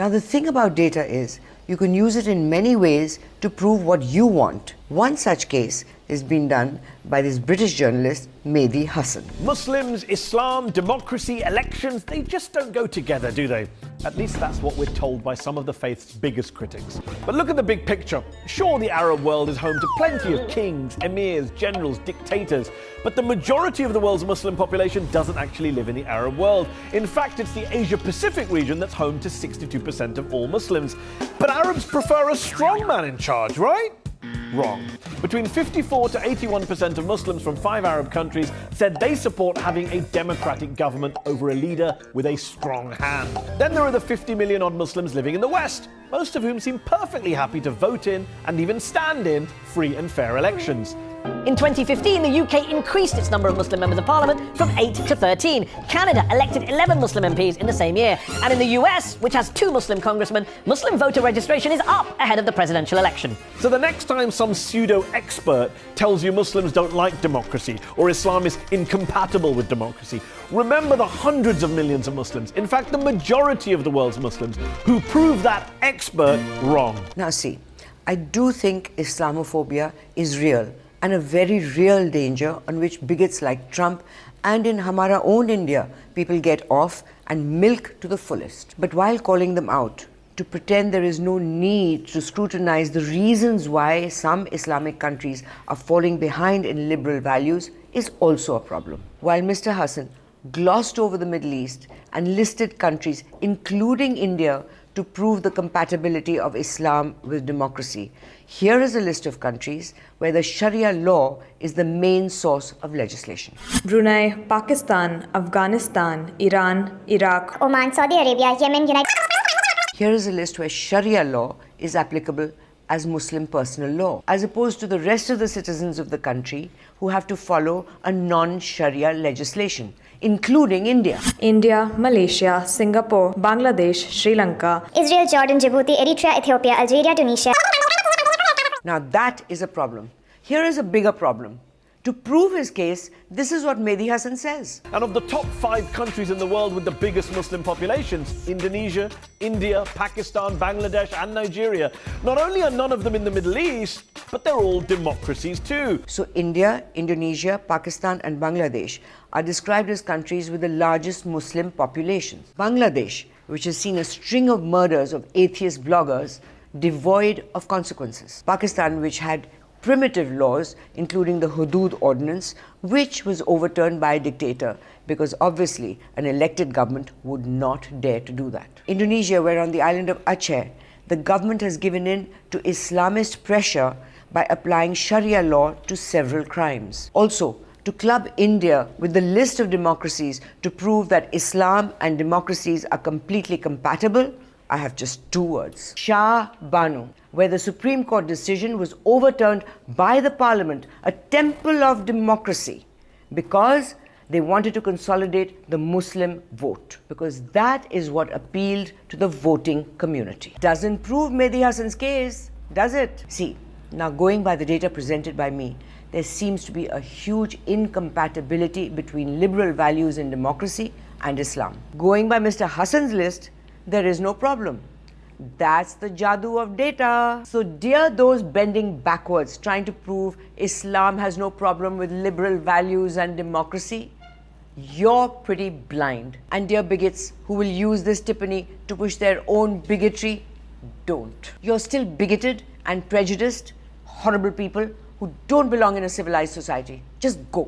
Now, the thing about data is you can use it in many ways to prove what you want. One such case is being done by this British journalist, Mehdi Hasan. Muslims, Islam, democracy, elections, they just don't go together, do they? At least that's what we're told by some of the faith's biggest critics. But look at the big picture. Sure, the Arab world is home to plenty of kings, emirs, generals, dictators, but the majority of the world's Muslim population doesn't actually live in the Arab world. In fact, it's the Asia-Pacific region that's home to 62% of all Muslims. But Arabs prefer a strong man in charge, right? Wrong. Between 54 to 81% of Muslims from 5 Arab countries said they support having a democratic government over a leader with a strong hand. Then there are the 50 million odd Muslims living in the West, most of whom seem perfectly happy to vote in and even stand in free and fair elections. In 2015, the UK increased its number of Muslim members of parliament from 8 to 13. Canada elected 11 Muslim MPs in the same year. And in the US, which has 2 Muslim congressmen, Muslim voter registration is up ahead of the presidential election. So the next time some pseudo-expert tells you Muslims don't like democracy or Islam is incompatible with democracy, remember the hundreds of millions of Muslims, in fact the majority of the world's Muslims, who prove that expert wrong. Now see, I do think Islamophobia is real, and a very real danger on which bigots like Trump and in Hamara own India, people get off and milk to the fullest. But while calling them out, to pretend there is no need to scrutinize the reasons why some Islamic countries are falling behind in liberal values is also a problem. While Mr. Hasan glossed over the Middle East and listed countries, including India, to prove the compatibility of Islam with democracy, here is a list of countries where the Sharia law is the main source of legislation. Brunei, Pakistan, Afghanistan, Iran, Iraq, Oman, Saudi Arabia, Yemen, United... Here is a list where Sharia law is applicable as Muslim personal law, as opposed to the rest of the citizens of the country who have to follow a non-Sharia legislation, including India. India, Malaysia, Singapore, Bangladesh, Sri Lanka, Israel, Jordan, Djibouti, Eritrea, Ethiopia, Algeria, Tunisia. Now that is a problem. Here is a bigger problem. To prove his case, this is what Mehdi Hasan says. And of the top 5 countries in the world with the biggest Muslim populations, Indonesia, India, Pakistan, Bangladesh and Nigeria, not only are none of them in the Middle East, but they're all democracies too. So India, Indonesia, Pakistan and Bangladesh are described as countries with the largest Muslim populations. Bangladesh, which has seen a string of murders of atheist bloggers, devoid of consequences. Pakistan, which had primitive laws, including the Hudud Ordinance, which was overturned by a dictator because obviously an elected government would not dare to do that. Indonesia, where on the island of Aceh, the government has given in to Islamist pressure by applying Sharia law to several crimes. Also, to club India with the list of democracies to prove that Islam and democracies are completely compatible, I have just 2 words: Shah Banu, where the Supreme Court decision was overturned by the Parliament, a temple of democracy, because they wanted to consolidate the Muslim vote, because that is what appealed to the voting community. Doesn't prove Mehdi Hasan's case, does it? See, now going by the data presented by me, there seems to be a huge incompatibility between liberal values in democracy and Islam. Going by Mr. Hasan's list, there is no problem. That's the jadoo of data. So dear those bending backwards trying to prove Islam has no problem with liberal values and democracy, you're pretty blind. And dear bigots who will use this Tippani to push their own bigotry, don't. You're still bigoted and prejudiced, horrible people who don't belong in a civilized society. Just go.